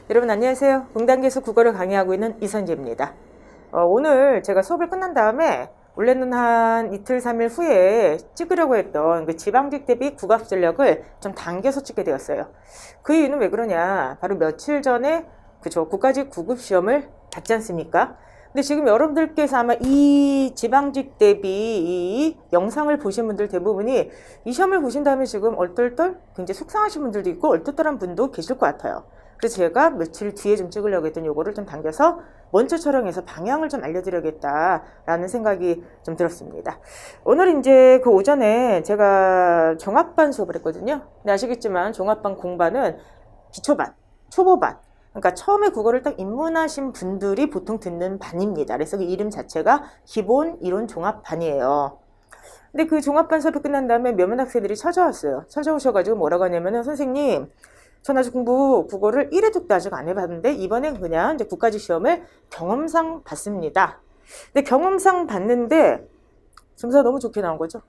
여러분 안녕하세요. 공단계에서 국어를 강의하고 있는 이선재입니다. 오늘 제가 수업을 끝난 다음에 원래는 한 이틀 3일 후에 찍으려고 했던 그 지방직 대비 국어 전력을 좀 당겨서 찍게 되었어요. 그 이유는 왜 그러냐, 바로 며칠 전에 그죠, 국가직 구급 시험을 봤지 않습니까? 근데 지금 여러분들께서 아마 이 지방직 대비 이 영상을 보신 분들 대부분이 이 시험을 보신 다음에 지금 얼떨떨 굉장히 속상하신 분들도 있고 얼떨떨한 분도 계실 것 같아요. 그래서 제가 며칠 뒤에 좀 찍으려고 했던 요거를 좀 당겨서 먼저 촬영해서 방향을 좀 알려드려야겠다라는 생각이 좀 들었습니다. 오늘 이제 그 오전에 제가 종합반 수업을 했거든요. 근데 아시겠지만 종합반 공반은 기초반, 초보반, 그러니까 처음에 국어를 딱 입문하신 분들이 보통 듣는 반입니다. 그래서 그 이름 자체가 기본 이론 종합반이에요. 근데 그 종합반 수업이 끝난 다음에 몇몇 학생들이 찾아왔어요. 찾아오셔가지고 뭐라고 하냐면은, 선생님, 전 아직 국어를 1회독도 아직 안 해봤는데 이번엔 그냥 이제 국가직 시험을 경험상 봤습니다. 근데 경험상 봤는데 점수가 너무 좋게 나온 거죠.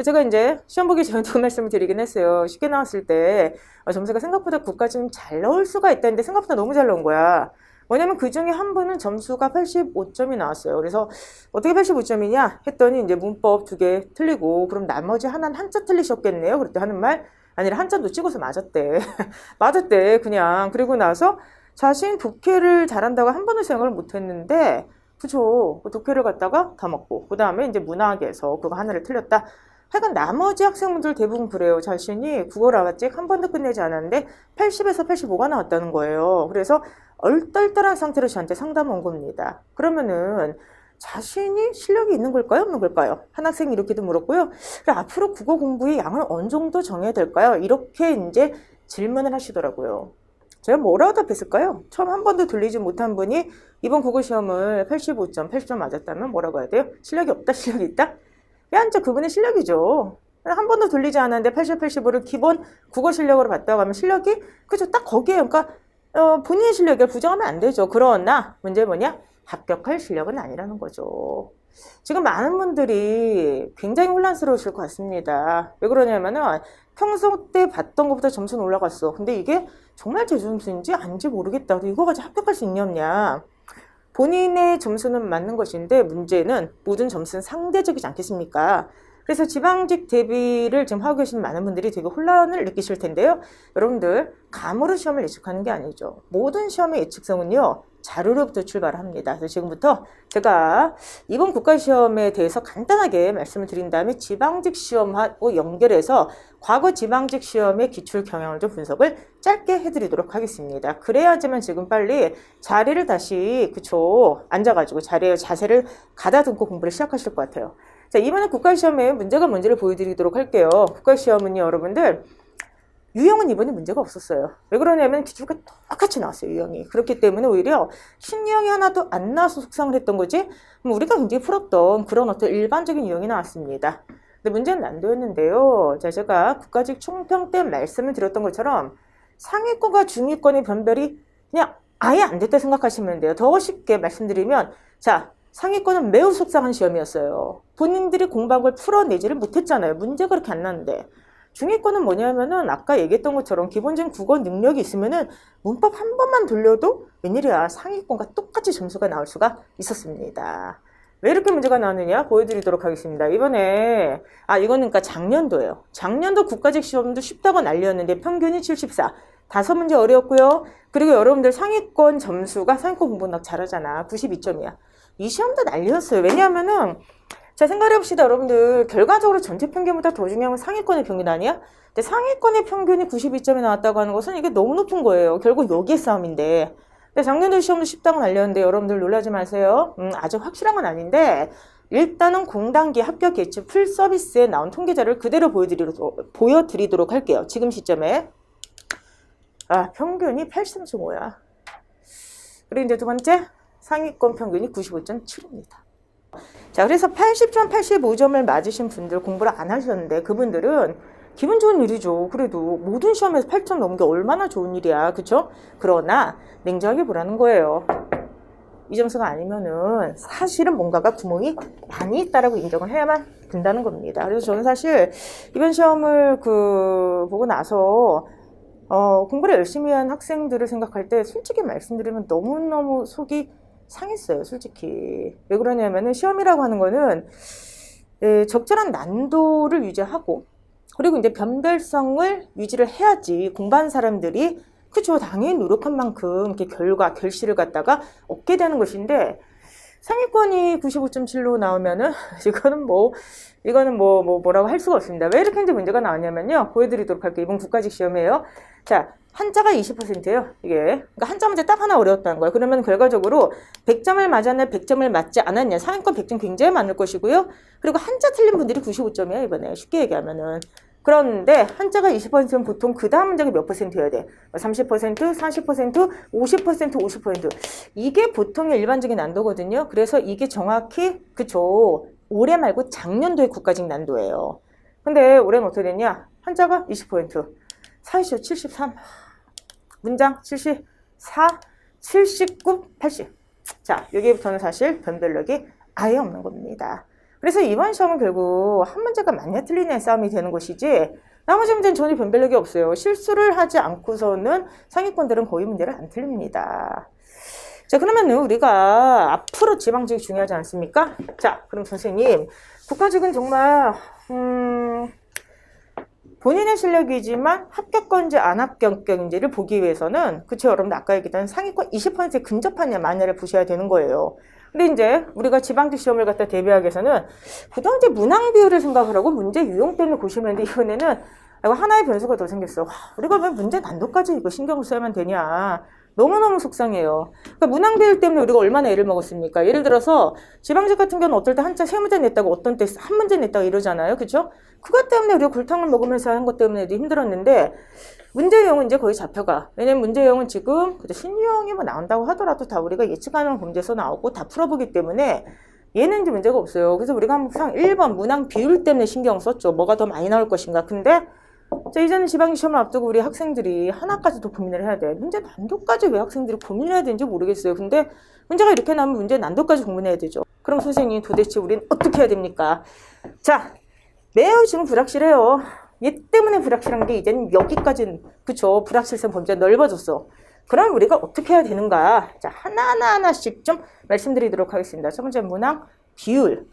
제가 이제 시험 보기 전에 그 말씀을 드리긴 했어요. 쉽게 나왔을 때 점수가 생각보다 국가직 잘 나올 수가 있다는데 생각보다 너무 잘 나온 거야. 뭐냐면 그 중에 한 분은 점수가 85점이 나왔어요. 그래서 어떻게 85점이냐 했더니 이제 문법 2개 틀리고 그럼 나머지 하나는 한자 틀리셨겠네요. 그랬더니 하는 말, 아니라 한자도 찍어서 맞았대. 맞았대 그냥. 그리고 나서 자신 독해를 잘한다고 한 번도 생각을 못했는데, 그죠, 독해를 갖다가 다 먹고 그 다음에 이제 문학에서 그거 하나를 틀렸다. 하여간 나머지 학생분들 대부분 그래요. 자신이 국어를 아직 한 번도 끝내지 않았는데 80에서 85가 나왔다는 거예요. 그래서 얼떨떨한 상태로 저한테 상담 온 겁니다. 그러면은 자신이 실력이 있는 걸까요? 없는 걸까요? 한 학생이 이렇게도 물었고요. 앞으로 국어 공부의 양을 어느 정도 정해야 될까요? 이렇게 이제 질문을 하시더라고요. 제가 뭐라고 답했을까요? 처음 한 번도 들리지 못한 분이 이번 국어 시험을 85점, 80점 맞았다면 뭐라고 해야 돼요? 실력이 없다, 실력이 있다? 완전 그분의 실력이죠. 한 번도 들리지 않았는데 80, 85를 기본 국어 실력으로 봤다고 하면 실력이, 그죠, 딱 거기에요. 그러니까 본인의 실력을 부정하면 안 되죠. 그러나 문제 뭐냐? 합격할 실력은 아니라는 거죠. 지금 많은 분들이 굉장히 혼란스러우실 것 같습니다. 왜 그러냐면은 평소 때 봤던 것보다 점수는 올라갔어. 근데 이게 정말 제 점수인지 아닌지 모르겠다. 이거 가지고 합격할 수 있냐 없냐. 본인의 점수는 맞는 것인데 문제는 모든 점수는 상대적이지 않겠습니까? 그래서 지방직 대비를 지금 하고 계신 많은 분들이 되게 혼란을 느끼실 텐데요. 여러분들, 감으로 시험을 예측하는 게 아니죠. 모든 시험의 예측성은요, 자료로부터 출발합니다. 그래서 지금부터 제가 이번 국가시험에 대해서 간단하게 말씀을 드린 다음에 지방직 시험하고 연결해서 과거 지방직 시험의 기출 경향을 좀 분석을 짧게 해드리도록 하겠습니다. 그래야지만 지금 빨리 자리를 다시, 그쵸, 앉아가지고 자세를 가다듬고 공부를 시작하실 것 같아요. 자, 이번에 국가시험에 문제가 뭔지를 보여드리도록 할게요. 국가시험은요, 여러분들, 유형은 이번에 문제가 없었어요. 왜 그러냐면 기출과 똑같이 나왔어요, 유형이. 그렇기 때문에 오히려 신유형이 하나도 안 나와서 속상을 했던 거지, 우리가 굉장히 풀었던 그런 어떤 일반적인 유형이 나왔습니다. 근데 문제는 난도였는데요. 자, 제가 국가직 총평 때 말씀을 드렸던 것처럼 상위권과 중위권의 변별이 그냥 아예 안 됐다 생각하시면 돼요. 더 쉽게 말씀드리면, 자, 상위권은 매우 속상한 시험이었어요. 본인들이 공부한 걸 풀어내지를 못했잖아요. 문제가 그렇게 안 났는데. 중위권은 뭐냐면은 아까 얘기했던 것처럼 기본적인 국어 능력이 있으면은 문법 한 번만 돌려도 웬일이야, 상위권과 똑같이 점수가 나올 수가 있었습니다. 왜 이렇게 문제가 나왔느냐 보여드리도록 하겠습니다. 이번에 이거는 그러니까 작년도예요. 작년도 국가직 시험도 쉽다고 난리였는데 평균이 74. 5문제 어려웠고요. 그리고 여러분들 상위권 점수가, 상위권 공부 막 잘하잖아. 92점이야. 이 시험도 난리였어요. 왜냐하면은, 자, 생각해봅시다. 여러분들, 결과적으로 전체 평균보다 더 중요한 건 상위권의 평균 아니야? 근데 상위권의 평균이 92점이 나왔다고 하는 것은 이게 너무 높은 거예요. 결국 여기의 싸움인데. 근데 작년도 시험도 쉽다고 날렸는데 여러분들 놀라지 마세요. 아주 확실한 건 아닌데, 일단은 공단기 합격 예측 풀 서비스에 나온 통계자를 그대로 보여드리도록 할게요. 지금 시점에. 평균이 83.5야. 그리고 이제 두 번째, 상위권 평균이 95.7입니다. 자, 그래서 80점, 85점을 맞으신 분들, 공부를 안 하셨는데 그분들은 기분 좋은 일이죠. 그래도 모든 시험에서 8점 넘은 게 얼마나 좋은 일이야. 그쵸? 그러나 냉정하게 보라는 거예요. 이 점수가 아니면은 사실은 뭔가가 구멍이 많이 있다라고 인정을 해야만 된다는 겁니다. 그래서 저는 사실 이번 시험을 보고 나서 공부를 열심히 한 학생들을 생각할 때 솔직히 말씀드리면 너무너무 속이 상했어요, 솔직히. 왜 그러냐면은 시험이라고 하는 거는 적절한 난도를 유지하고 그리고 이제 변별성을 유지를 해야지 공부하는 사람들이 그쵸, 당연히 노력한 만큼 이렇게 결과, 결실을 갖다가 얻게 되는 것인데 상위권이 95.7로 나오면은 이거는 뭐라고 할 수가 없습니다. 왜 이렇게 이제 문제가 나왔냐면요. 보여드리도록 할게요. 이번 국가직 시험이에요. 자, 한자가 20%예요. 이게. 그러니까 한자 문제 딱 하나 어려웠다는 거예요. 그러면 결과적으로 100점을 맞았냐, 100점을 맞지 않았냐. 상위권 100점 굉장히 많을 것이고요. 그리고 한자 틀린 분들이 95점이에요, 이번에. 쉽게 얘기하면은. 그런데 한자가 20%면 보통 그 다음 문제가 몇 %여야 돼? 30%, 40%, 50%, 50%. 이게 보통의 일반적인 난도거든요. 그래서 이게 정확히, 그쵸. 올해 말고 작년도의 국가직 난도예요. 근데 올해는 어떻게 됐냐? 한자가 20%, 사시오 73, 문장 74, 79, 80. 자, 여기부터는 사실 변별력이 아예 없는 겁니다. 그래서 이번 시험은 결국 한 문제가 맞냐 틀리냐의 싸움이 되는 것이지 나머지 문제는 전혀 변별력이 없어요. 실수를 하지 않고서는 상위권들은 거의 문제를 안 틀립니다. 자, 그러면은 우리가 앞으로 지방직이 중요하지 않습니까? 자, 그럼 선생님, 국가직은 정말 본인의 실력이지만 합격건지 안 합격건지를 보기 위해서는 그쵸, 여러분들 아까 얘기했던 상위권 20%에 근접하냐 마냐를 보셔야 되는 거예요. 근데 이제 우리가 지방직 시험을 갖다 대비하기 위해서는 보통 이제 문항 비율을 생각을 하고 문제 유형 때문에 고시면 되는데 이번에는 하나의 변수가 더 생겼어. 우리가 왜 문제 난도까지 이거 신경을 써야만 되냐. 너무너무 속상해요. 그러니까 문항 비율 때문에 우리가 얼마나 애를 먹었습니까? 예를 들어서 지방직 같은 경우는 어떨 때 한자 세 문제 냈다고 어떤 때 한 문제 냈다고 이러잖아요. 그죠? 그것 때문에 우리가 골탕을 먹으면서 한 것 때문에도 힘들었는데 문제 유형은 이제 거의 잡혀가. 왜냐면 문제 유형은 지금 신유형이 뭐 나온다고 하더라도 다 우리가 예측 가능한 범죄에서 나오고 다 풀어보기 때문에 얘는 이제 문제가 없어요. 그래서 우리가 항상 1번 문항 비율 때문에 신경 썼죠. 뭐가 더 많이 나올 것인가. 근데 자, 이제는 지방직 시험을 앞두고 우리 학생들이 하나까지 더 고민을 해야 돼. 문제 난도까지 왜 학생들이 고민을 해야 되는지 모르겠어요. 근데 문제가 이렇게 나면 문제 난도까지 고민해야 되죠. 그럼 선생님 도대체 우리는 어떻게 해야 됩니까? 자, 매우 지금 불확실해요. 얘 때문에 불확실한 게 이제는 여기까지는 그쵸, 불확실성 범죄가 넓어졌어. 그럼 우리가 어떻게 해야 되는가? 자, 하나씩 좀 말씀드리도록 하겠습니다. 첫 번째 문항 비율.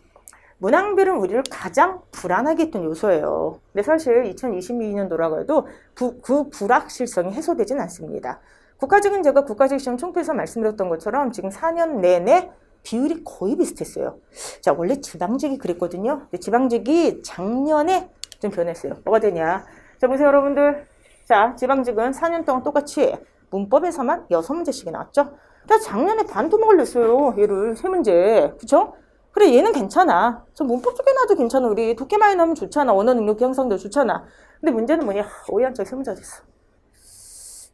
문항 비율은 우리를 가장 불안하게 했던 요소예요. 근데 사실 2022년도라고 해도 그 불확실성이 해소되진 않습니다. 국가직은 제가 국가직 시험 총표에서 말씀드렸던 것처럼 지금 4년 내내 비율이 거의 비슷했어요. 자, 원래 지방직이 그랬거든요. 근데 지방직이 작년에 좀 변했어요. 뭐가 되냐? 자, 보세요, 여러분들. 자, 지방직은 4년 동안 똑같이 문법에서만 6문제씩이 나왔죠. 나 작년에 반토막을 냈어요. 얘를 3문제. 그쵸? 그래, 얘는 괜찮아. 저 문법 쪽에 나도 괜찮아. 우리 독해 많이 나오면 좋잖아. 언어 능력 형성도 좋잖아. 근데 문제는 뭐냐? 오이한짝 3문제가 됐어.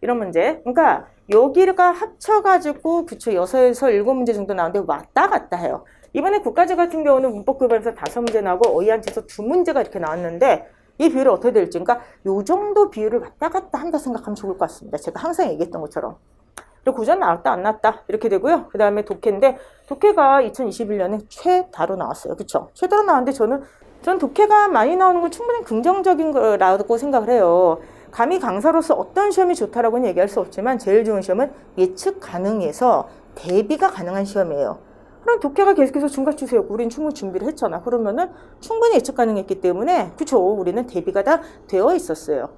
이런 문제. 그러니까 여기가 합쳐가지고 그쵸, 6에서 7문제 정도 나오는데 왔다 갔다 해요. 이번에 국가직 같은 경우는 문법 교반에서 5문제 나오고 어휘한체에서 2문제가 이렇게 나왔는데 이 비율이 어떻게 될지, 그러니까 요 정도 비율을 왔다 갔다 한다 생각하면 좋을 것 같습니다. 제가 항상 얘기했던 것처럼. 그리고 고전 나왔다 안 나왔다 이렇게 되고요. 그 다음에 독해인데 독해가 2021년에 최다로 나왔어요. 그쵸? 최다로 나왔는데 전 독해가 많이 나오는 건 충분히 긍정적인 거라고 생각을 해요. 감히 강사로서 어떤 시험이 좋다라고는 얘기할 수 없지만 제일 좋은 시험은 예측 가능해서 대비가 가능한 시험이에요. 그럼 독해가 계속해서 중과추세였고 우리는 충분히 준비를 했잖아. 그러면은 충분히 예측 가능했기 때문에 그쵸, 우리는 대비가 다 되어 있었어요.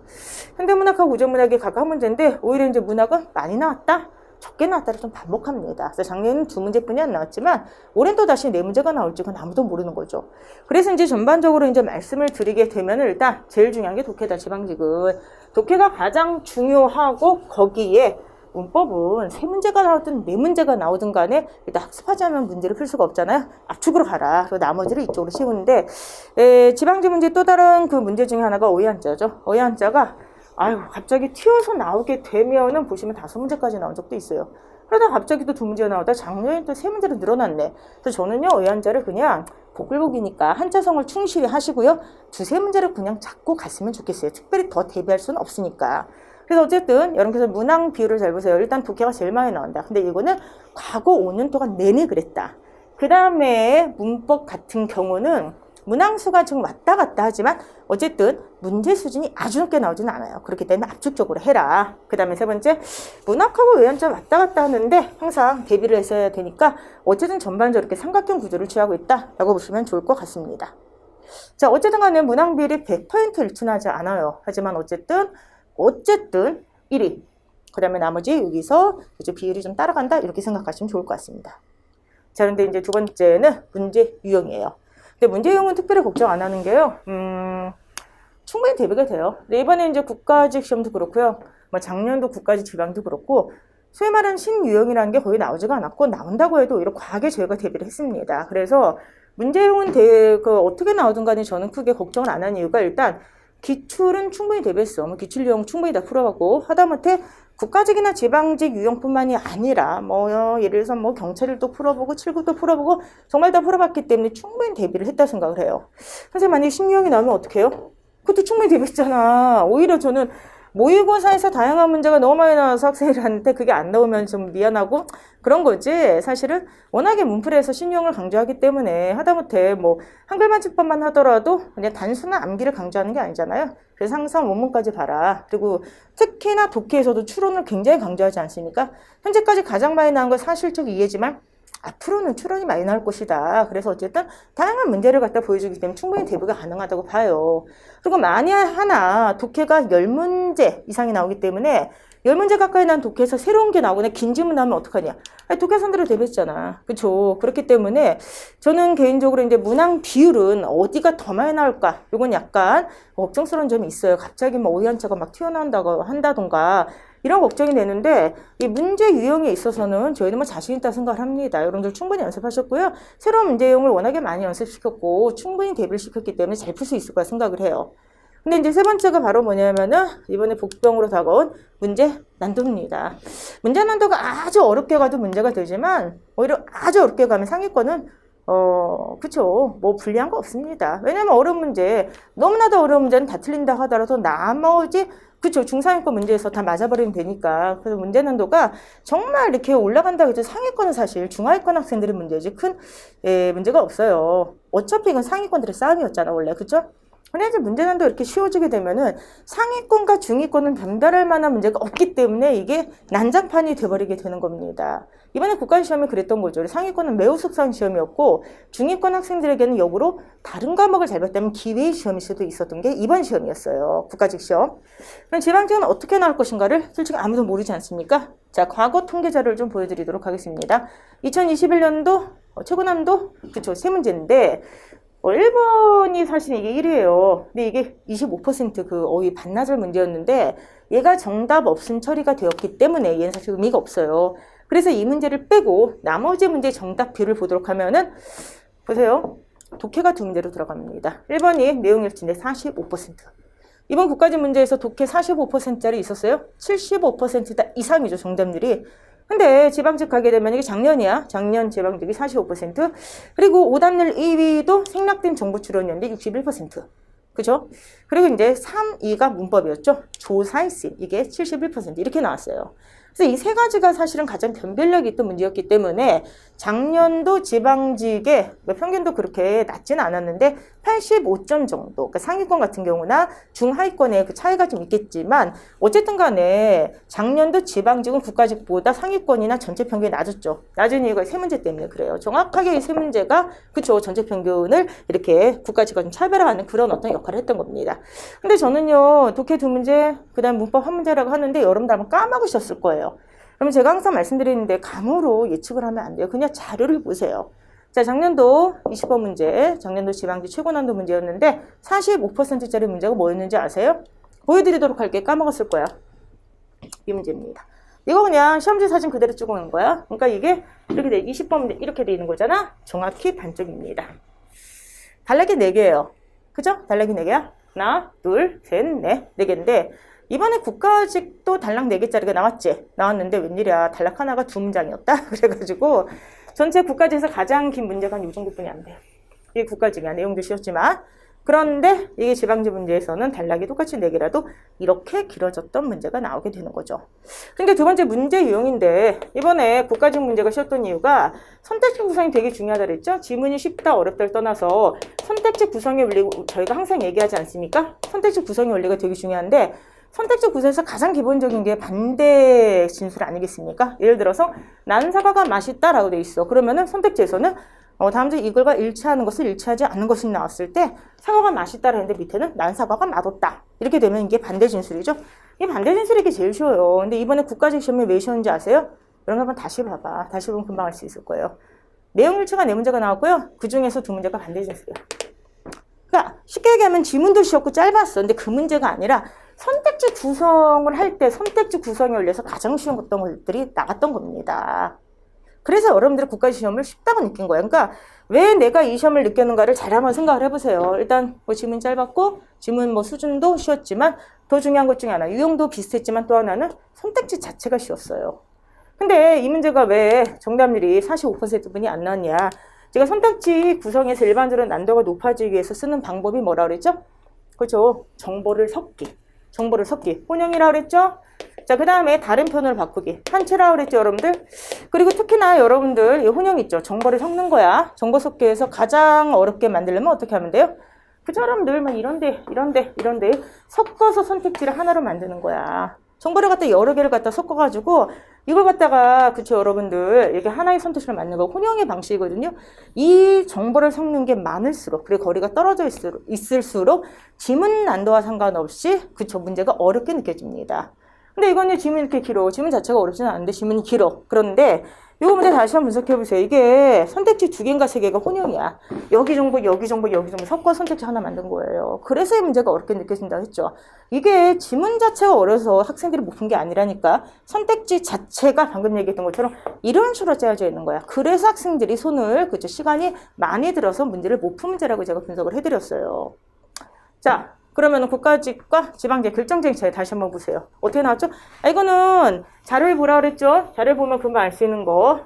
현대문학하고 고전문학이 각 한 문제인데 오히려 이제 문학은 많이 나왔다, 적게 나왔다를 좀 반복합니다. 그래서 작년에는 2문제뿐이 안 나왔지만 올해는 또 다시 4문제가 나올지 그건 아무도 모르는 거죠. 그래서 이제 전반적으로 이제 말씀을 드리게 되면은 일단 제일 중요한 게 독해다. 지방직은 독해가 가장 중요하고 거기에 문법은 3문제가 나오든 4문제가 나오든 간에 일단 학습하지 않으면 문제를 풀 수가 없잖아요. 압축으로 가라. 그리고 나머지를 이쪽으로 씌우는데 지방직 문제 또 다른 그 문제 중에 하나가 어휘한자죠. 어휘한자가 갑자기 튀어서 나오게 되면은 보시면 5문제까지 나온 적도 있어요. 그러다 갑자기 또 2문제 나오다 작년에 또 3문제로 늘어났네. 그래서 저는요, 어휘한자를 그냥 복불복이니까 한자성을 충실히 하시고요. 2-3문제를 그냥 잡고 갔으면 좋겠어요. 특별히 더 대비할 수는 없으니까. 그래서 어쨌든 여러분께서 문항 비율을 잘 보세요. 일단 독해가 제일 많이 나온다. 근데 이거는 과거 5년 동안 내내 그랬다. 그 다음에 문법 같은 경우는 문항수가 좀 왔다 갔다 하지만 어쨌든 문제 수준이 아주 높게 나오지는 않아요. 그렇기 때문에 압축적으로 해라. 그 다음에 세 번째, 문학하고 외연점 왔다 갔다 하는데 항상 대비를 했어야 되니까 어쨌든 전반적으로 이렇게 삼각형 구조를 취하고 있다라고 보시면 좋을 것 같습니다. 자, 어쨌든 간에 문항 비율이 100% 일치하지 않아요. 하지만 어쨌든 1위. 그 다음에 나머지 여기서 비율이 좀 따라간다 이렇게 생각하시면 좋을 것 같습니다. 자, 그런데 이제 두 번째는 문제 유형이에요. 근데 문제 유형은 특별히 걱정 안 하는 게요. 충분히 대비가 돼요. 근데 이번에 이제 국가직 시험도 그렇고요. 뭐 작년도 국가직 지방도 그렇고 소위 말하는 신유형이라는 게 거의 나오지가 않았고 나온다고 해도 오히려 과하게 저희가 대비를 했습니다. 그래서 문제용은 어떻게 나오든 간에 저는 크게 걱정을 안 한 이유가 일단 기출은 충분히 대비했어. 뭐 기출 유형 충분히 다 풀어봤고 하다못해 국가직이나 지방직 유형뿐만이 아니라 예를 들어서 경찰일도 풀어보고 7급도 풀어보고 정말 다 풀어봤기 때문에 충분히 대비를 했다 생각을 해요. 선생님 만약에 신유형이 나오면 어떡해요? 그것도 충분히 대비했잖아. 오히려 저는 모의고사에서 다양한 문제가 너무 많이 나와서 학생들한테 그게 안 나오면 좀 미안하고 그런 거지. 사실은 워낙에 문풀에서 신유형을 강조하기 때문에 하다못해 한글 맞춤법만 하더라도 그냥 단순한 암기를 강조하는 게 아니잖아요. 그래서 항상 원문까지 봐라. 그리고 특히나 독해에서도 추론을 굉장히 강조하지 않습니까? 현재까지 가장 많이 나온 건 사실적 이해지만 앞으로는 추론이 많이 나올 것이다. 그래서 어쨌든 다양한 문제를 갖다 보여주기 때문에 충분히 대비가 가능하다고 봐요. 그리고 만약 하나 독해가 10문제 이상이 나오기 때문에 10문제 가까이 난 독해에서 새로운 게 나오거나 긴 질문 나오면 어떡하냐. 독해 선들을 대비했잖아. 그렇죠. 그렇기 때문에 저는 개인적으로 이제 문항 비율은 어디가 더 많이 나올까? 이건 약간 걱정스러운 점이 있어요. 갑자기 오해한자가 막 튀어나온다고 한다던가 이런 걱정이 되는데 이 문제 유형에 있어서는 저희는 자신 있다 생각을 합니다. 여러분들 충분히 연습하셨고요. 새로운 문제 유형을 워낙에 많이 연습시켰고 충분히 대비를 시켰기 때문에 잘 풀 수 있을 거라 생각을 해요. 근데 이제 세 번째가 바로 뭐냐면은 이번에 복병으로 다가온 문제 난도입니다. 문제 난도가 아주 어렵게 가도 문제가 되지만 오히려 아주 어렵게 가면 상위권은 그쵸. 불리한 거 없습니다. 왜냐면 어려운 문제, 너무나도 어려운 문제는 다 틀린다 하더라도 나머지 그쵸. 중상위권 문제에서 다 맞아버리면 되니까. 그래서 문제 난도가 정말 이렇게 올라간다고 해도 상위권은 사실 중하위권 학생들의 문제지 큰 문제가 없어요. 어차피 이건 상위권들의 싸움이었잖아, 원래. 그쵸? 근데 이제 문제 난도 이렇게 쉬워지게 되면은 상위권과 중위권은 변별할 만한 문제가 없기 때문에 이게 난장판이 돼버리게 되는 겁니다. 이번에 국가시험이 그랬던 거죠. 상위권은 매우 속상한 시험이었고 중위권 학생들에게는 역으로 다른 과목을 잘 봤다면 기회의 시험일 수도 있었던 게 이번 시험이었어요. 국가직 시험. 그럼 지방직은 어떻게 나올 것인가를 솔직히 아무도 모르지 않습니까? 자, 과거 통계 자료를 좀 보여드리도록 하겠습니다. 2021년도 최고난도 그쵸, 세 문제인데 1번이 사실 이게 1위예요. 근데 이게 25% 그 어휘 반나절 문제였는데 얘가 정답 없음 처리가 되었기 때문에 얘는 사실 의미가 없어요. 그래서 이 문제를 빼고 나머지 문제 정답표를 보도록 하면은 보세요. 독해가 두 문제로 들어갑니다. 1번이 내용일치인데 45%. 이번 국가직 문제에서 독해 45%짜리 있었어요. 75% 이상이죠, 정답률이. 근데 지방직 가게 되면 이게 작년이야. 작년 지방직이 45%. 그리고 오답률 2위도 생략된 정보 출연이었는데 61%. 그죠? 그리고 이제 3, 2가 문법이었죠. 조사일심. 이게 71% 이렇게 나왔어요. 그래서 이 세 가지가 사실은 가장 변별력이 있던 문제였기 때문에 작년도 지방직의 평균도 그렇게 낮지는 않았는데 85점 정도. 그러니까 상위권 같은 경우나 중하위권의 그 차이가 좀 있겠지만 어쨌든 간에 작년도 지방직은 국가직보다 상위권이나 전체 평균이 낮았죠. 낮은 이유가 세 문제 때문에 그래요. 정확하게 이 세 문제가 그쵸, 전체 평균을 이렇게 국가직과 좀 차별화하는 그런 어떤 역할을 했던 겁니다. 근데 저는요, 독해 두 문제, 그 다음 문법 한 문제라고 하는데 여러분들 아마 까먹으셨을 거예요. 그럼 제가 항상 말씀드리는데 감으로 예측을 하면 안 돼요. 그냥 자료를 보세요. 자, 작년도 20번 문제, 작년도 지방직 최고난도 문제였는데 45%짜리 문제가 뭐였는지 아세요? 보여드리도록 할게요. 까먹었을 거야. 이 문제입니다. 이거 그냥 시험지 사진 그대로 찍어놓은 거야. 그러니까 이게 이렇게 돼, 20번 문제 이렇게 돼 있는 거잖아. 정확히 반쪽입니다. 단락이 4개예요. 그죠? 단락이 4개야. 하나, 둘, 셋, 넷. 4개인데 이번에 국가직도 단락 4개짜리가 나왔지? 나왔는데 웬일이야. 단락 하나가 2문장이었다? 그래가지고 전체 국가직에서 가장 긴 문제가 한 이 정도뿐이 안 돼요. 이게 국가직이야. 내용도 쉬웠지만. 그런데 이게 지방지 문제에서는 단락이 똑같이 4개라도 이렇게 길어졌던 문제가 나오게 되는 거죠. 근데 두 번째 문제 유형인데 이번에 국가직 문제가 쉬웠던 이유가 선택지 구성이 되게 중요하다 그랬죠? 지문이 쉽다 어렵다를 떠나서 선택지 구성의 원리 저희가 항상 얘기하지 않습니까? 선택지 구성의 원리가 되게 중요한데 선택지 구성에서 가장 기본적인 게 반대 진술 아니겠습니까? 예를 들어서 난 사과가 맛있다라고 돼 있어. 그러면은 선택지에서는 다음 중 이걸과 일치하는 것을 일치하지 않는 것이 나왔을 때 사과가 맛있다라 했는데 밑에는 난 사과가 맛없다. 이렇게 되면 이게 반대 진술이죠. 이 반대 진술이 이게 제일 쉬워요. 근데 이번에 국가직 시험이 왜 쉬운지 아세요? 여러분 한번 다시 봐봐. 다시 보면 금방 알 수 있을 거예요. 내용 일치가 4문제가 나왔고요. 그 중에서 2문제가 반대 진술이에요. 그러니까 쉽게 얘기하면 지문도 쉬웠고 짧았어. 근데 그 문제가 아니라 선택지 구성을 할 때 선택지 구성에 올려서 가장 쉬운 것들이 나갔던 겁니다. 그래서 여러분들이 국가직 시험을 쉽다고 느낀 거예요. 그러니까 왜 내가 이 시험을 느꼈는가를 잘 한번 생각을 해보세요. 일단 뭐 지문 짧았고 지문 뭐 수준도 쉬웠지만 더 중요한 것 중에 하나 유형도 비슷했지만 또 하나는 선택지 자체가 쉬웠어요. 근데 이 문제가 왜 정답률이 45%뿐이 안 나왔냐. 제가 선택지 구성에서 일반적으로 난도가 높아지기 위해서 쓰는 방법이 뭐라 그랬죠? 그렇죠. 정보를 섞기. 혼용이라고 그랬죠? 자, 그 다음에 다른 표현을 바꾸기. 한치라고 그랬죠, 여러분들? 그리고 특히나 여러분들, 이 혼용 있죠? 정보를 섞는 거야. 정보 섞기에서 가장 어렵게 만들려면 어떻게 하면 돼요? 그죠, 여러분들? 막 이런데 섞어서 선택지를 하나로 만드는 거야. 정보를 갖다 여러 개를 갖다 섞어가지고 이걸 갖다가 그쵸 여러분들 이렇게 하나의 선택지를 만드는 거 혼용의 방식이거든요. 이 정보를 섞는 게 많을수록 그리고 거리가 떨어져 있을수록 지문 난도와 상관없이 그쵸 문제가 어렵게 느껴집니다. 근데 이거는 지문이 이렇게 길어. 지문 자체가 어렵지는 않은데 지문이 길어. 그런데 이거 문제 다시 한번 분석해보세요. 이게 선택지 2개인가 3개가 혼용이야. 여기 정보 섞어 선택지 하나 만든 거예요. 그래서 이 문제가 어렵게 느껴진다고 했죠. 이게 지문 자체가 어려서 학생들이 못 푼 게 아니라니까 선택지 자체가 방금 얘기했던 것처럼 이런 식으로 짜여져 있는 거야. 그래서 학생들이 손을 그쵸 시간이 많이 들어서 문제를 못 푼 문제라고 제가 분석을 해드렸어요. 자. 그러면 국가직과 지방직 결정적인 차이 다시 한번 보세요. 어떻게 나왔죠? 이거는 자료를 보라 그랬죠? 자료를 보면 금방 알 수 있는 거.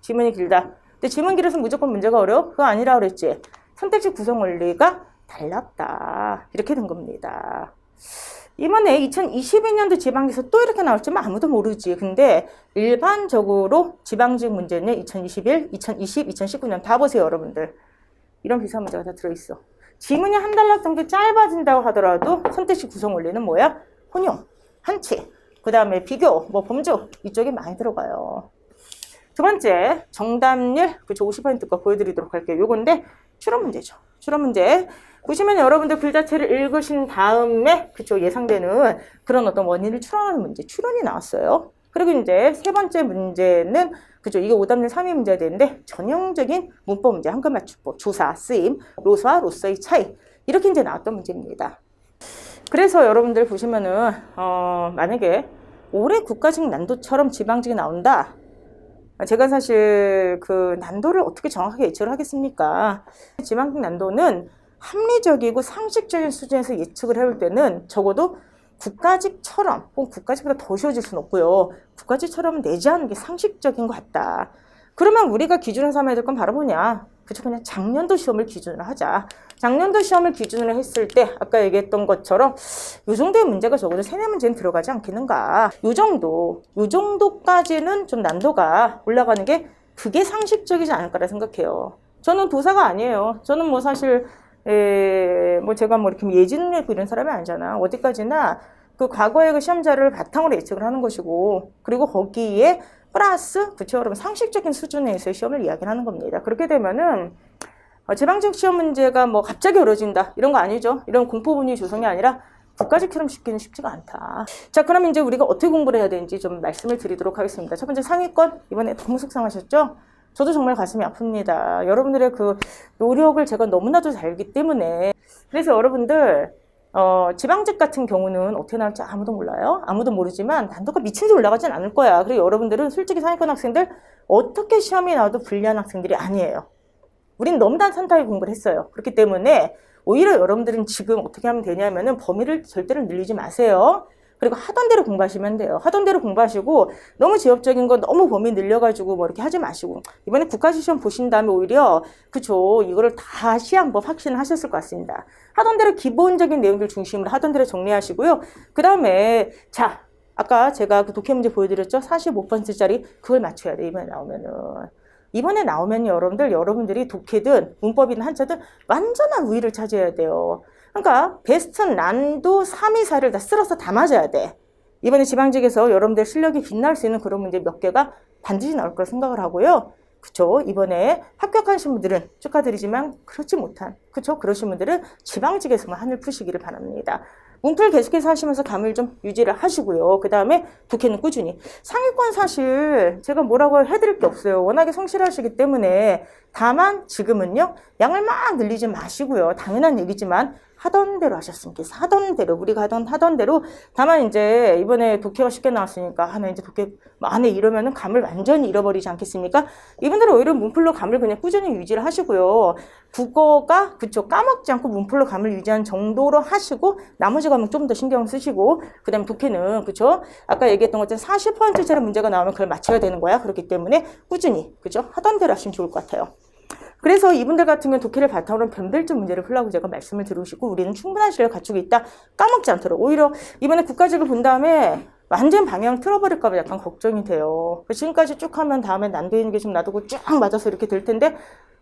지문이 길다. 근데 지문 길어서 무조건 문제가 어려워? 그거 아니라 그랬지. 선택지 구성 원리가 달랐다. 이렇게 된 겁니다. 이번에 2022년도 지방직에서 또 이렇게 나올지만 아무도 모르지. 근데 일반적으로 지방직 문제는 2021, 2020, 2019년 다 보세요, 여러분들. 이런 비슷한 문제가 다 들어있어. 지문이 한 단락 정도 짧아진다고 하더라도 선택지 구성 원리는 뭐야? 혼용, 한치, 그 다음에 비교, 뭐 범주 이쪽에 많이 들어가요. 두 번째, 정답률 그쵸 50%거 보여드리도록 할게요. 요건데 추론 문제죠. 추론 문제. 보시면 여러분들 글 자체를 읽으신 다음에 그쵸 예상되는 그런 어떤 원인을 추론하는 문제, 추론이 나왔어요. 그리고 이제 세 번째 문제는 그죠? 이게 오답률 3위 문제가 되는데 전형적인 문법 문제, 한글 맞춤법, 조사, 쓰임, 로서와 로서의 차이 이렇게 이제 나왔던 문제입니다. 그래서 여러분들 보시면은 만약에 올해 국가직 난도처럼 지방직이 나온다. 제가 사실 그 난도를 어떻게 정확하게 예측을 하겠습니까? 지방직 난도는 합리적이고 상식적인 수준에서 예측을 해올 때는 적어도 국가직처럼 혹은 국가직보다 더 쉬워질 수는 없고요. 국가직처럼 내지 않은 게 상식적인 것 같다. 그러면 우리가 기준으로 삼아야 될 건 바로 뭐냐? 그쵸, 그냥 작년도 시험을 기준으로 하자. 작년도 시험을 기준으로 했을 때 아까 얘기했던 것처럼 이 정도의 문제가 적어도 3-4문제는 들어가지 않겠는가. 요 정도까지는 좀 난도가 올라가는 게 그게 상식적이지 않을까라 생각해요. 저는 도사가 아니에요. 저는 뭐 사실 뭐 제가 뭐 이렇게 예지 능력 있고 이런 사람이 아니잖아. 어디까지나 그 과거의 그 시험 자료를 바탕으로 예측을 하는 것이고, 그리고 거기에 플러스 그쵸 여러분 상식적인 수준에서의 시험을 이야기를 하는 겁니다. 그렇게 되면은 지방직 시험 문제가 뭐 갑자기 어려진다 이런 거 아니죠. 이런 공포 분위 조성이 아니라 국가직처럼 쉽기는 쉽지가 않다. 자, 그럼 이제 우리가 어떻게 공부를 해야 되는지 좀 말씀을 드리도록 하겠습니다. 첫 번째 상위권 이번에 너무 속상하셨죠? 저도 정말 가슴이 아픕니다. 여러분들의 그 노력을 제가 너무나도 잘 알기 때문에. 그래서 여러분들 지방직 같은 경우는 어떻게 나올지 아무도 몰라요. 아무도 모르지만 난도가 미친 듯이 올라가진 않을 거야. 그리고 여러분들은 솔직히 상위권 학생들 어떻게 시험이 나와도 불리한 학생들이 아니에요. 우린 너무 단탄하게 공부를 했어요. 그렇기 때문에 오히려 여러분들은 지금 어떻게 하면 되냐면은 범위를 절대로 늘리지 마세요. 그리고 하던 대로 공부하시면 돼요. 하던 대로 공부하시고 너무 지엽적인 거 너무 범위 늘려가지고 뭐 이렇게 하지 마시고 이번에 국가시 시험 보신 다음에 오히려 그쵸 이거를 다시 한번 확신을 하셨을 것 같습니다. 하던 대로 기본적인 내용들 중심으로 하던 대로 정리하시고요. 그 다음에 자 아까 제가 그 독해 문제 보여드렸죠? 45번째짜리 그걸 맞춰야 돼 이번에 나오면은. 이번에 나오면 여러분들이 독해든 문법이든 한자든 완전한 우위를 차지해야 돼요. 그러니까 베스트 난도 3, 2, 4를 다 쓸어서 다 맞아야 돼. 이번에 지방직에서 여러분들 실력이 빛날 수 있는 그런 문제 몇 개가 반드시 나올 거라 생각을 하고요. 그쵸? 이번에 합격하신 분들은 축하드리지만 그렇지 못한 그쵸? 그러신 분들은 지방직에서만 한을 푸시기를 바랍니다. 문풀 계속해서 하시면서 감을 좀 유지를 하시고요. 그 다음에 독해는 꾸준히. 상위권 사실 제가 뭐라고 해드릴 게 없어요. 워낙에 성실하시기 때문에 다만 지금은요. 양을 막 늘리지 마시고요. 당연한 얘기지만 하던 대로 하셨으면 좋겠어요. 하던 대로 우리가 하던 대로 다만 이제 이번에 독해가 쉽게 나왔으니까 하나 이제 독해 안에 이러면은 감을 완전히 잃어버리지 않겠습니까? 이분들은 오히려 문풀로 감을 그냥 꾸준히 유지를 하시고요. 국어가 그쵸 까먹지 않고 문풀로 감을 유지한 정도로 하시고 나머지 과목 좀 더 신경 쓰시고 그다음에 독해는 그쵸 아까 얘기했던 것처럼 40%짜리 문제가 나오면 그걸 맞춰야 되는 거야. 그렇기 때문에 꾸준히 그죠 하던 대로 하시면 좋을 것 같아요. 그래서 이분들 같은 경우는 독해를 바탕으로 변별적 문제를 풀라고 제가 말씀을 드리시고 우리는 충분한 실력을 갖추고 있다. 까먹지 않도록. 오히려 이번에 국가직을 본 다음에 완전 방향을 틀어버릴까 봐 약간 걱정이 돼요. 지금까지 쭉 하면 다음에 난도 있는 게 좀 놔두고 쫙 맞아서 이렇게 될 텐데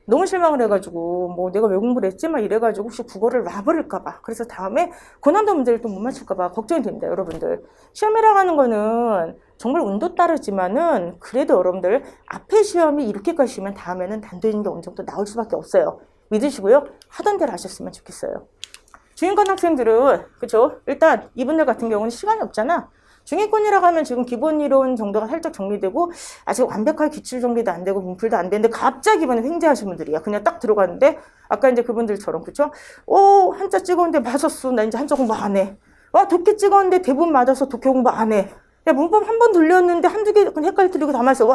너무 실망을 해가지고 뭐 내가 왜 공부를 했지? 막 이래가지고 혹시 국어를 놔버릴까 봐. 그래서 다음에 고난도 문제를 또 못 맞출까 봐 걱정이 됩니다. 여러분들. 시험이라고 하는 거는 정말 운도 따르지만은 그래도 여러분들 앞에 시험이 이렇게까지 시면 다음에는 난도 있는 게 어느 정도 나올 수밖에 없어요. 믿으시고요. 하던 대로 하셨으면 좋겠어요. 중위권 학생들은 그쵸? 일단 이분들 같은 경우는 시간이 없잖아. 중위권이라고 하면 지금 기본 이론 정도가 살짝 정리되고 아직 완벽하게 기출 정리도 안 되고 문풀도 안 되는데 갑자기 이번에 횡재하신 분들이야. 그냥 딱 들어가는데 아까 이제 그분들처럼 그쵸? 한자 찍었는데 맞았어. 나 이제 한자 공부 안 해. 독해 찍었는데 대부분 맞아서 독해 공부 안 해. 야, 문법 한 번 돌렸는데 한두 개 그냥 헷갈리고 다 맞았어.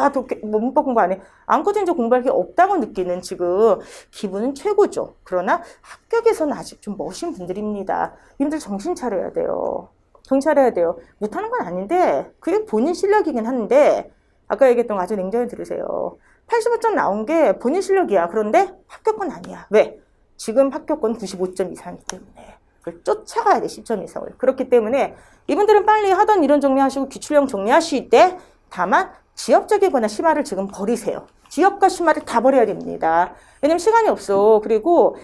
문법 공부 안 해. 아무것도 이제 공부할 게 없다고 느끼는 지금 기분은 최고죠. 그러나 합격에서는 아직 좀 멋진 분들입니다. 이분들 정신 차려야 돼요. 정신 차려야 돼요. 못하는 건 아닌데 그게 본인 실력이긴 한데 아까 얘기했던 거 아주 냉정히 들으세요. 85점 나온 게 본인 실력이야. 그런데 합격권 아니야. 왜? 지금 합격권 95점 이상이기 때문에. 그걸 쫓아가야 돼. 10점 이상을. 그렇기 때문에 이분들은 빨리 하던 이론 정리하시고 기출형 정리하실 때 다만 지엽적이거나 심화를 지금 버리세요. 지엽과 심화를 다 버려야 됩니다. 왜냐면 시간이 없어. 그리고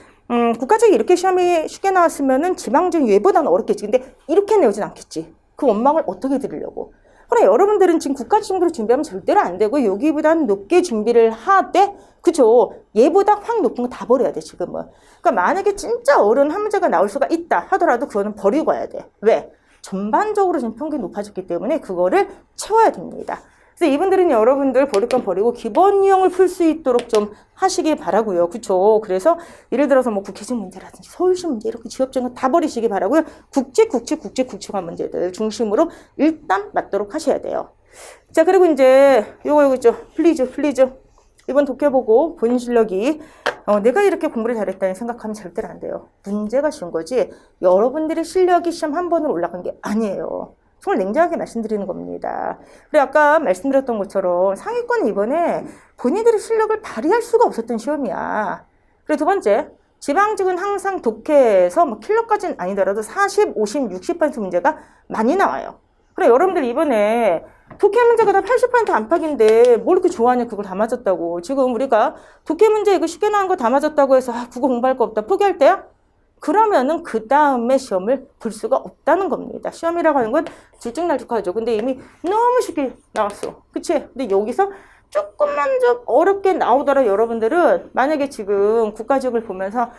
국가직이 이렇게 시험이 쉽게 나왔으면은 지방직 얘보다는 어렵겠지. 근데 이렇게 내오진 않겠지. 그 원망을 어떻게 드리려고. 그러나 여러분들은 지금 국가직으로 준비하면 절대로 안 되고 여기보다는 높게 준비를 하되 그쵸? 얘보다 확 높은 거 다 버려야 돼 지금은. 그러니까 만약에 진짜 어려운 한 문제가 나올 수가 있다 하더라도 그거는 버리고 가야 돼. 왜? 전반적으로 지금 평균이 높아졌기 때문에 그거를 채워야 됩니다. 그래서 이분들은 여러분들 버릴 건 버리고 기본 유형을 풀 수 있도록 좀 하시기 바라고요. 그쵸? 그래서 예를 들어서 뭐 국회직 문제라든지 서울시 문제 이렇게 지역적인 거 다 버리시기 바라고요. 국칙한 문제들 중심으로 일단 맞도록 하셔야 돼요. 자, 그리고 이제 요거 있죠. 플리즈. 이번 독해 보고 본인 실력이 내가 이렇게 공부를 잘했다니 생각하면 절대로 안 돼요. 문제가 쉬운 거지 여러분들의 실력이 시험 한 번으로 올라간 게 아니에요. 정말 냉정하게 말씀드리는 겁니다. 그리고 아까 말씀드렸던 것처럼 상위권은 이번에 본인들의 실력을 발휘할 수가 없었던 시험이야. 그리고 두 번째, 지방직은 항상 독해에서 뭐 킬러까지는 아니더라도 40, 50, 60% 문제가 많이 나와요. 그래 여러분들 이번에 독해 문제가 다 80% 안팎인데 뭘 이렇게 좋아하냐 그걸 다 맞았다고. 지금 우리가 독해 문제 이거 쉽게 나온 거 다 맞았다고 해서 국어 공부할 거 없다 포기할 때야? 그러면은 그 다음에 시험을 볼 수가 없다는 겁니다. 시험이라고 하는 건 들쭉날쭉하죠. 근데 이미 너무 쉽게 나왔어. 그치? 근데 여기서 조금만 좀 어렵게 나오더라 여러분들은 만약에 지금 국가직을 보면서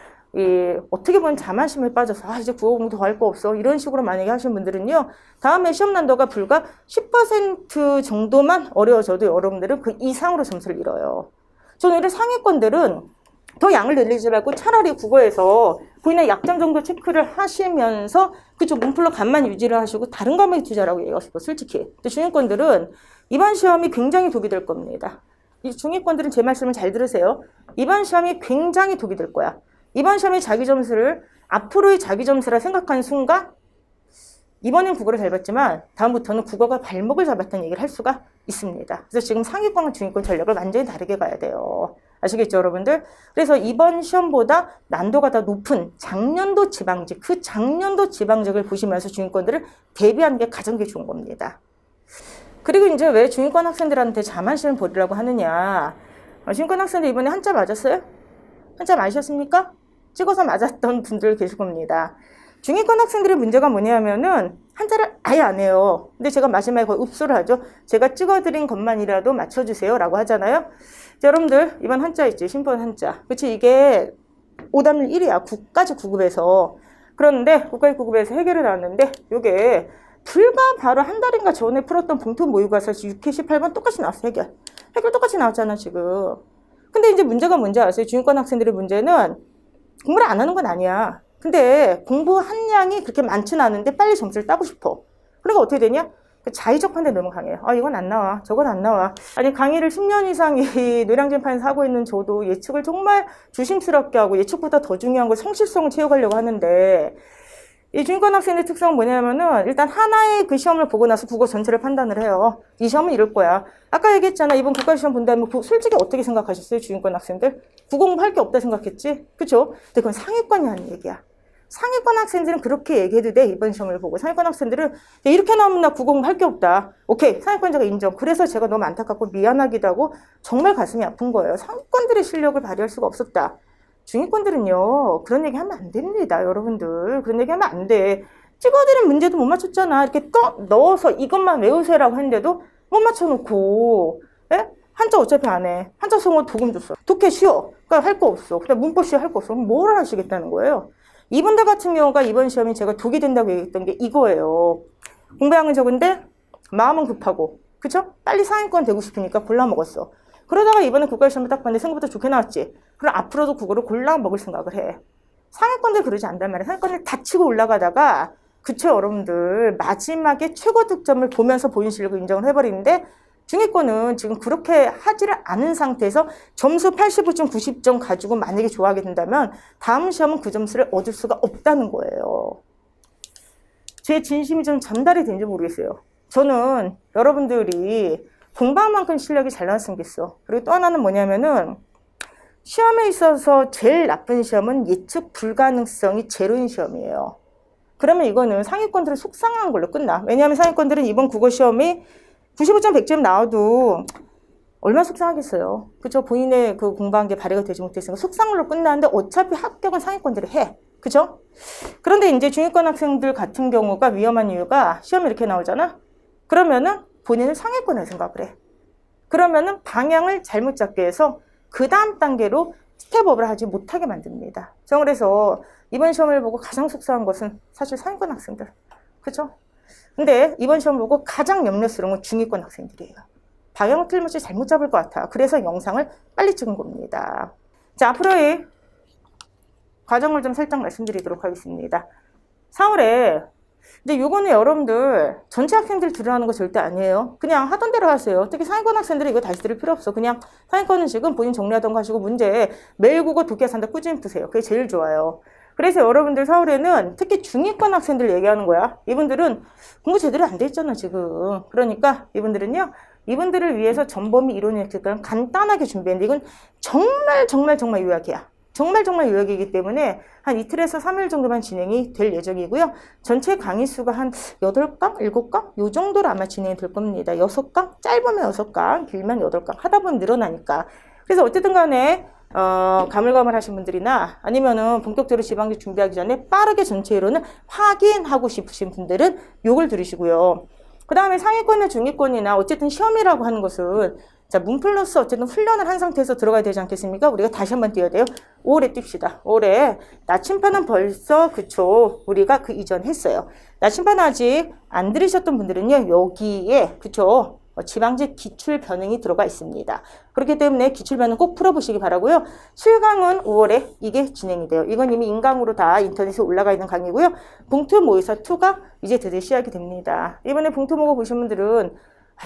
어떻게 보면 자만심에 빠져서 이제 국어 공부 더 할 거 없어 이런 식으로 만약에 하시는 분들은요 다음에 시험 난도가 불과 10% 정도만 어려워져도 여러분들은 그 이상으로 점수를 잃어요. 저는 오히려 상위권들은 더 양을 늘리지 말고 차라리 국어에서 본인의 약점 정도 체크를 하시면서 그쪽 문풀로 감만 유지를 하시고 다른 과목에 투자라고 얘기하고 싶어 솔직히. 근데 중위권들은 이번 시험이 굉장히 독이 될 겁니다. 이 중위권들은 제 말씀을 잘 들으세요. 이번 시험이 굉장히 독이 될 거야. 이번 시험의 자기 점수를 앞으로의 자기 점수라 생각하는 순간 이번엔 국어를 잘 봤지만 다음부터는 국어가 발목을 잡았다는 얘기를 할 수가 있습니다. 그래서 지금 상위권과 중위권 전략을 완전히 다르게 가야 돼요. 아시겠죠, 여러분들? 그래서 이번 시험보다 난도가 더 높은 작년도 지방직, 그 작년도 지방직을 보시면서 중위권들을 대비하는 게 가장 좋은 겁니다. 그리고 이제 왜 중위권 학생들한테 자만심을 보이려고 하느냐. 중위권 학생들 이번에 한자 맞았어요? 한자 맞으셨습니까? 찍어서 맞았던 분들 계실 겁니다. 중위권 학생들의 문제가 뭐냐면은 한자를 아예 안 해요. 근데 제가 마지막에 거의 읍소를 하죠. 제가 찍어드린 것만이라도 맞춰주세요 라고 하잖아요. 자, 여러분들 이번 한자 있지, 신번 한자. 그치, 이게 오답률 1위야. 국까지 9급에서. 그런데 국까지 9급에서 해결이 나왔는데 요게 불과 바로 한 달인가 전에 풀었던 봉투 모의고사 6회 18번 똑같이 나왔어. 해결 똑같이 나왔잖아 지금. 근데 이제 문제가 뭔지 아세요? 중위권 학생들의 문제는 공부를 안 하는 건 아니야. 근데 공부 한 양이 그렇게 많지는 않은데 빨리 점수를 따고 싶어. 그러니까 어떻게 되냐? 자의적 판단이 너무 강해요. 아, 이건 안 나와. 저건 안 나와. 아니, 강의를 10년 이상 이 노량진판에서 하고 있는 저도 예측을 정말 조심스럽게 하고 예측보다 더 중요한 걸 성실성을 채워가려고 하는데, 이 중위권 학생의 특성은 뭐냐면은 일단 하나의 그 시험을 보고 나서 국어 전체를 판단을 해요. 이 시험은 이럴 거야. 아까 얘기했잖아. 이번 국가시험 본다면 솔직히 어떻게 생각하셨어요? 중위권 학생들? 국어 공부할 게 없다 생각했지? 그쵸? 근데 그건 상위권이 하는 얘기야. 상위권 학생들은 그렇게 얘기해도 돼. 이번 시험을 보고. 상위권 학생들은 이렇게 나오면 나 국어 공부할 게 없다. 오케이. 상위권자가 인정. 그래서 제가 너무 안타깝고 미안하기도 하고 정말 가슴이 아픈 거예요. 상위권들의 실력을 발휘할 수가 없었다. 중위권들은요, 그런 얘기 하면 안 됩니다, 여러분들. 그런 얘기 하면 안 돼. 찍어드린 문제도 못 맞췄잖아. 이렇게 떠 넣어서 이것만 외우세요라고 했는데도 못 맞춰놓고, 예? 한자 어차피 안 해. 한자 성어 도금 줬어. 독해 쉬워. 그러니까 할 거 없어. 그냥 문법 쉬워 할 거 없어. 그럼 뭘 하시겠다는 거예요? 이분들 같은 경우가 이번 시험이 제가 독이 된다고 얘기했던 게 이거예요. 공부량은 적은데 마음은 급하고, 그쵸? 빨리 상위권 되고 싶으니까 골라 먹었어. 그러다가 이번에 국가시험을 딱 봤는데 생각보다 좋게 나왔지. 그럼 앞으로도 국어를 골라 먹을 생각을 해. 상위권들 그러지 않단 말이야. 상위권을 다치고 올라가다가 그쵸, 여러분들 마지막에 최고 득점을 보면서 본인 실력을 인정을 해버리는데 중위권은 지금 그렇게 하지를 않은 상태에서 점수 85점, 90점 가지고 만약에 좋아하게 된다면 다음 시험은 그 점수를 얻을 수가 없다는 거예요. 제 진심이 좀 전달이 되는지 모르겠어요. 저는 여러분들이 공부한 만큼 실력이 잘 나왔으면 좋겠어. 그리고 또 하나는 뭐냐면은 시험에 있어서 제일 나쁜 시험은 예측 불가능성이 제로인 시험이에요. 그러면 이거는 상위권들은 속상한 걸로 끝나. 왜냐하면 상위권들은 이번 국어 시험이 95점, 100점 나와도 얼마나 속상하겠어요. 그죠? 본인의 그 공부한 게 발휘가 되지 못했으니까 속상한 걸로 끝나는데 어차피 합격은 상위권들이 해. 그죠? 그런데 이제 중위권 학생들 같은 경우가 위험한 이유가 시험이 이렇게 나오잖아? 그러면은 본인은 상위권을 생각을 해. 그러면은 방향을 잘못 잡게 해서 그 다음 단계로 스텝업을 하지 못하게 만듭니다. 그래서 이번 시험을 보고 가장 속상한 것은 사실 상위권 학생들. 그죠? 근데 이번 시험 보고 가장 염려스러운 건 중위권 학생들이에요. 방향을 틀림없이 잘못 잡을 것 같아. 그래서 영상을 빨리 찍은 겁니다. 자, 앞으로의 과정을 좀 살짝 말씀드리도록 하겠습니다. 4월에 근데 요거는 여러분들 전체 학생들 들으라는 거 절대 아니에요. 그냥 하던 대로 하세요. 특히 상위권 학생들은 이거 다시 들을 필요 없어. 그냥 상위권은 지금 본인 정리하던 거 하시고 문제 매일 국어 독해 산다 꾸준히 푸세요. 그게 제일 좋아요. 그래서 여러분들 4월에는 특히 중위권 학생들 얘기하는 거야. 이분들은 공부 제대로 안 돼 있잖아 지금. 그러니까 이분들은요. 이분들을 위해서 전범위 이론 예측을 간단하게 준비했는데 이건 정말 요약이야. 정말 요약이기 때문에 한 이틀에서 3일 정도만 진행이 될 예정이고요. 전체 강의 수가 한 8강, 7강? 요 정도로 아마 진행이 될 겁니다. 6강? 짧으면 6강, 길면 8강. 하다 보면 늘어나니까. 그래서 어쨌든 간에 가물가물하신 분들이나 아니면은 본격적으로 지방직 준비하기 전에 빠르게 전체 이론을 확인하고 싶으신 분들은 요걸 들으시고요. 그 다음에 상위권이나 중위권이나 어쨌든 시험이라고 하는 것은 자, 문 플러스 어쨌든 훈련을 한 상태에서 들어가야 되지 않겠습니까? 우리가 다시 한번 뛰어야 돼요. 올해 뜁시다. 올해 나침반은 벌써 그쵸. 우리가 그 이전 했어요. 나침반 아직 안 들으셨던 분들은요. 여기에 그쵸. 지방직 기출 변형이 들어가 있습니다. 그렇기 때문에 기출 변형 꼭 풀어보시기 바라고요. 실강은 5월에 이게 진행이 돼요. 이건 이미 인강으로 다 인터넷에 올라가 있는 강의고요. 봉투 모의사 2가 이제 드디어 시작이 됩니다. 이번에 봉투 모의 보신 분들은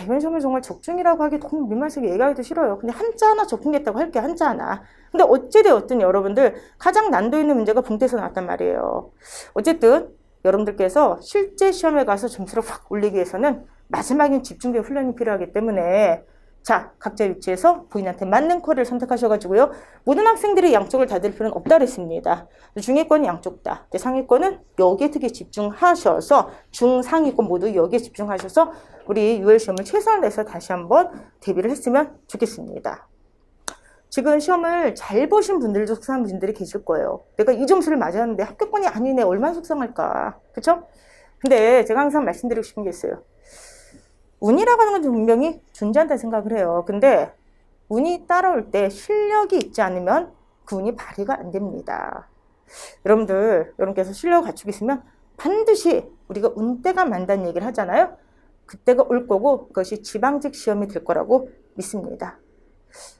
이번 시험은 정말 적중이라고 하기 너무 민망해서 얘기하기도 싫어요. 근데 한자 하나 적중했다고 할게 한자 하나. 근데 어찌되었든 여러분들 가장 난도 있는 문제가 봉투에서 나왔단 말이에요. 어쨌든 여러분들께서 실제 시험에 가서 점수를 확 올리기 위해서는 마지막엔 집중력 훈련이 필요하기 때문에 자, 각자 위치에서 본인한테 맞는 컬을 선택하셔가지고요. 모든 학생들이 양쪽을 다 들 필요는 없다 그랬습니다. 중위권은 양쪽 다. 상위권은 여기에 특히 집중하셔서 중상위권 모두 여기에 집중하셔서 우리 6월 시험을 최선을 다해서 다시 한번 대비를 했으면 좋겠습니다. 지금 시험을 잘 보신 분들도 속상한 분들이 계실 거예요. 내가 이 점수를 맞았는데 합격권이 아니네. 얼마나 속상할까. 그쵸? 근데 제가 항상 말씀드리고 싶은 게 있어요. 운이라고 하는 건 분명히 존재한다 생각을 해요. 근데 운이 따라올 때 실력이 있지 않으면 그 운이 발휘가 안 됩니다. 여러분께서 실력을 갖추고 있으면 반드시 우리가 운때가 만다는 얘기를 하잖아요. 그때가 올 거고 그것이 지방직 시험이 될 거라고 믿습니다.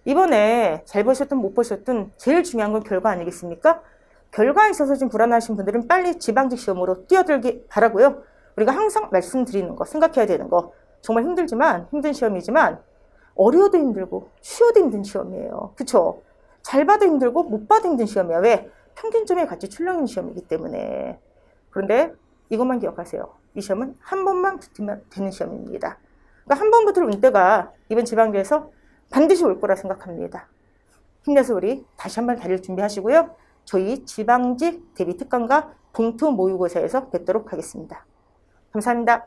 이번에 잘 보셨든 못 보셨든 제일 중요한 건 결과 아니겠습니까? 결과에 있어서 좀 불안하신 분들은 빨리 지방직 시험으로 뛰어들기 바라고요. 우리가 항상 말씀드리는 거, 생각해야 되는 거 정말 힘든 시험이지만 어려워도 힘들고 쉬워도 힘든 시험이에요. 그쵸? 잘 봐도 힘들고 못 봐도 힘든 시험이야. 왜? 평균점에 같이 출렁이는 시험이기 때문에. 그런데 이것만 기억하세요. 이 시험은 한 번만 붙으면 되는 시험입니다. 그러니까 한 번 붙을 운때가 이번 지방직에서 반드시 올 거라 생각합니다. 힘내서 우리 다시 한번 달릴 준비하시고요. 저희 지방직 대비 특강과 봉투 모의고사에서 뵙도록 하겠습니다. 감사합니다.